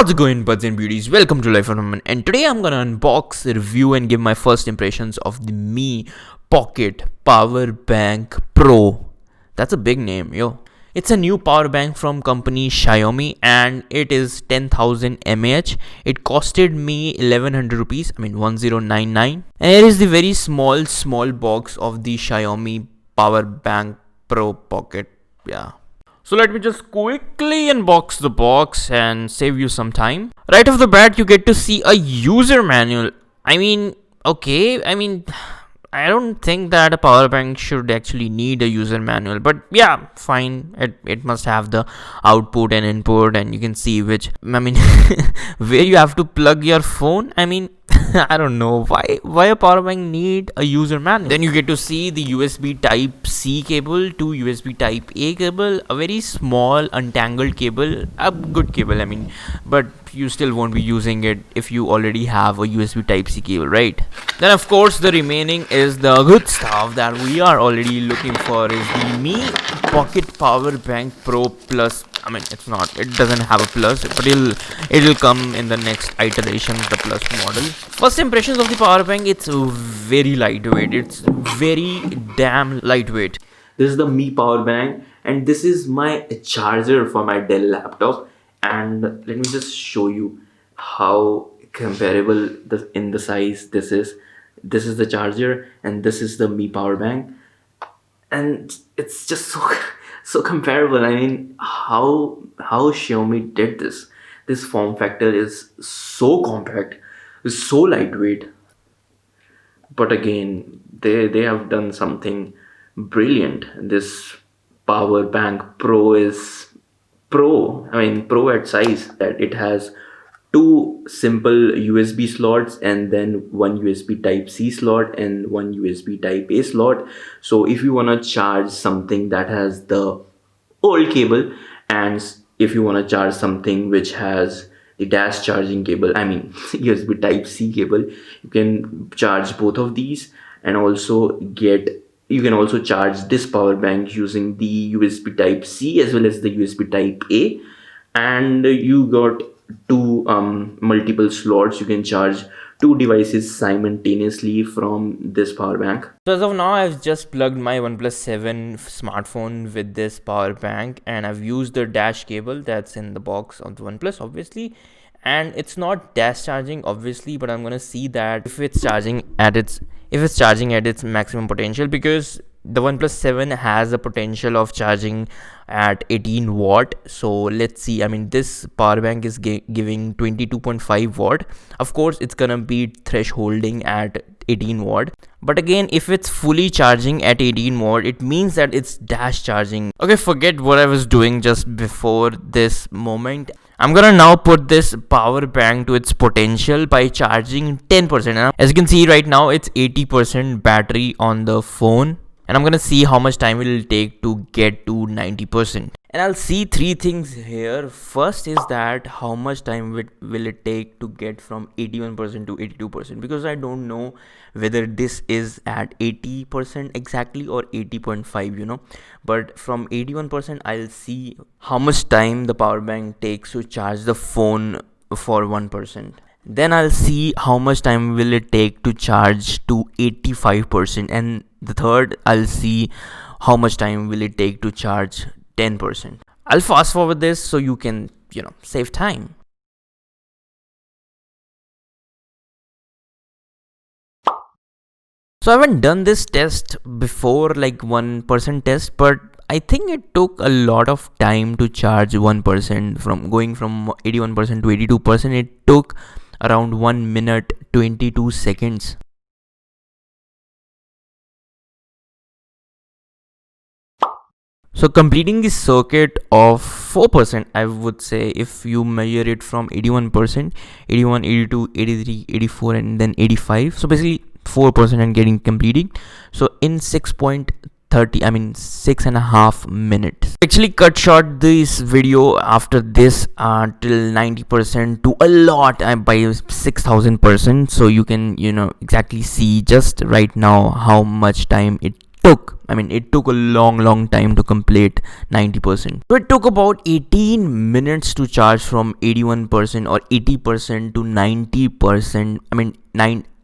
How's it going, buds and beauties? Welcome to Life on Human, and today I'm gonna unbox, review, and give my first impressions of the Mi Pocket Power Bank Pro. That's a big name, yo. It's a new power bank from company Xiaomi, and it is 10,000 mAh. It costed me 1100 rupees. 1099. And it is the very small box of the Xiaomi Power Bank Pro Pocket. Yeah. So let me just quickly unbox the box and save you some time. Right off the bat, you get to see a user manual. Okay, I don't think that a power bank should actually need a user manual, but yeah, fine. It must have the output and input, and you can see which, where you have to plug your phone. I don't know why a power bank need a user manual. Then you get to see the USB Type C cable to USB Type A cable, a very small untangled cable, a good cable. But you still won't be using it if you already have a USB Type C cable, right? Then of course the remaining is the good stuff that we are already looking for, is the Mi Pocket Power Bank Pro Plus. It doesn't have a plus, but it'll come in the next iteration, the plus model. First impressions of the power bank: it's very lightweight. It's very damn lightweight. This is the Mi power bank, and this is my charger for my Dell laptop. And let me just show you how comparable in the size this is. This is the charger, and this is the Mi power bank, and it's just so comparable. How Xiaomi did this form factor is so compact, is so lightweight, but again they have done something brilliant. This power bank pro is pro at size, that it has two simple USB slots and then one USB Type C slot and one USB Type A slot. So if you want to charge something that has the old cable, and if you want to charge something which has the dash charging cable, USB Type C cable, you can charge both of these, and you can also charge this power bank using the USB Type C as well as the USB Type A, and you got two multiple slots. You can charge two devices simultaneously from this power bank. So as of now, I've just plugged my OnePlus 7 smartphone with this power bank, and I've used the dash cable that's in the box of the OnePlus, obviously. And it's not dash charging, obviously, but I'm gonna see that if it's charging at its maximum potential, because the OnePlus 7 has a potential of charging at 18 watt. So let's see. This power bank is giving 22.5 watt. Of course, it's gonna be thresholding at 18 watt, but again, if it's fully charging at 18 watt, it means that it's dash charging. Okay, forget what I was doing just before this moment. I'm gonna now put this power bank to its potential by charging 10%. As you can see right now, it's 80% battery on the phone, and I'm gonna see how much time it will take to get to 90%. And I'll see three things here. First is that how much time will it take to get from 81% to 82%, because I don't know whether this is at 80% exactly or 80.5, but from 81% I'll see how much time the power bank takes to charge the phone for 1%. Then I'll see how much time will it take to charge to 85%, and the third, I'll see how much time will it take to charge 10%. I'll fast forward this so you can save time. So I haven't done this test before, like 1% test, but I think it took a lot of time to charge 1%. From going from 81% to 82%, it took around 1 minute 22 seconds. So completing the circuit of 4%, I would say, if you measure it from 81%, 81, 82, 83, 84, and then 85. So basically 4% and getting completing. So in 6.30, 6.5 minutes. Actually cut short this video after this till 90% to a lot, by 6,000%. So you can exactly see just right now how much time it took. I mean, it took a long time to complete 90%. So it took about 18 minutes to charge from 81% or 80% to 90%. I mean,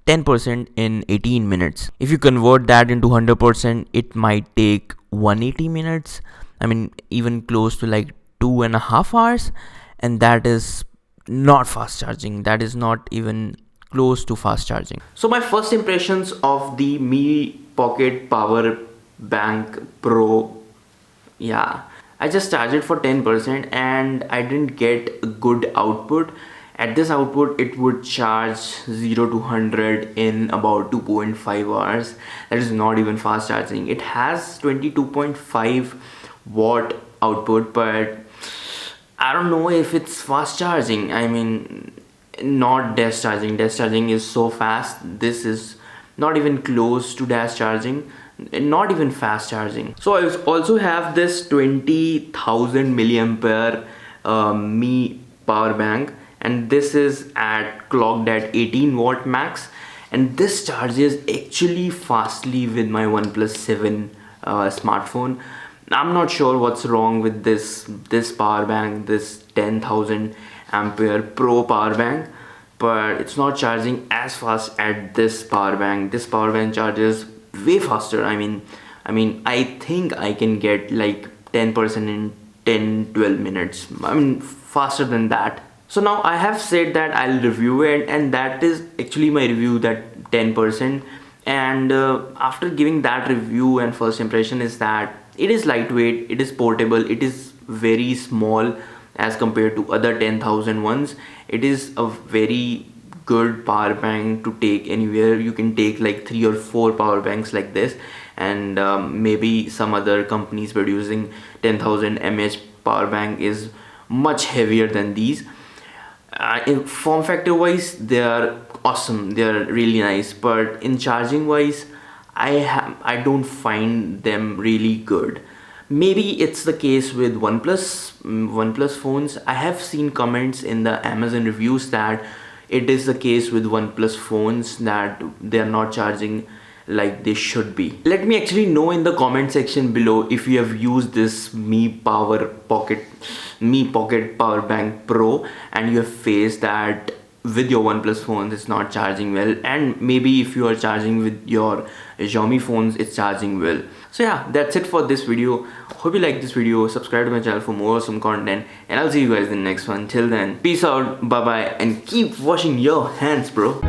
10% in 18 minutes. If you convert that into 100%, it might take 180 minutes. I mean, even close to like 2.5 hours. And that is not fast charging. That is not even close to fast charging. So my first impressions of the Mi Pocket Power Bank Pro, yeah, I just charged it for 10% and I didn't get a good output. At this output, it would charge 0 to 100 in about 2.5 hours. That is not even fast charging. It has 22.5 watt output, but I don't know if it's fast charging. I mean, not dash charging. Dash charging is so fast. This is not even close to dash charging, not even fast charging. So I also have this 20,000 milliampere Mi power bank, and this is clocked at 18 watt max, and this charges actually fastly with my OnePlus 7 smartphone. I'm not sure what's wrong with this power bank, this 10,000 ampere pro power bank, but it's not charging as fast as this power bank. This power bank charges way faster. I mean I think I can get like 10% in 10-12 minutes. I mean, faster than that. So now I have said that I'll review it, and that is actually my review, that 10%. And after giving that review, and first impression is that it is lightweight, it is portable, it is very small as compared to other 10,000 ones. It is a very good power bank to take anywhere. You can take like 3 or 4 power banks like this, and maybe some other companies producing 10,000 mAh power bank is much heavier than these. In form factor wise, they are awesome, they are really nice, but in charging wise, I don't find them really good. Maybe it's the case with OnePlus phones. I have seen comments in the Amazon reviews that it is the case with OnePlus phones, that they are not charging like they should be. Let me actually know in the comment section below if you have used this Mi Pocket Power Bank Pro and you have faced that with your OnePlus phones it's not charging well, and maybe if you are charging with your Xiaomi phones it's charging well. So yeah, that's it for this video. Hope you like this video. Subscribe to my channel for more awesome content, and I'll see you guys in the next one. Till then, peace out, bye bye, and keep washing your hands, bro.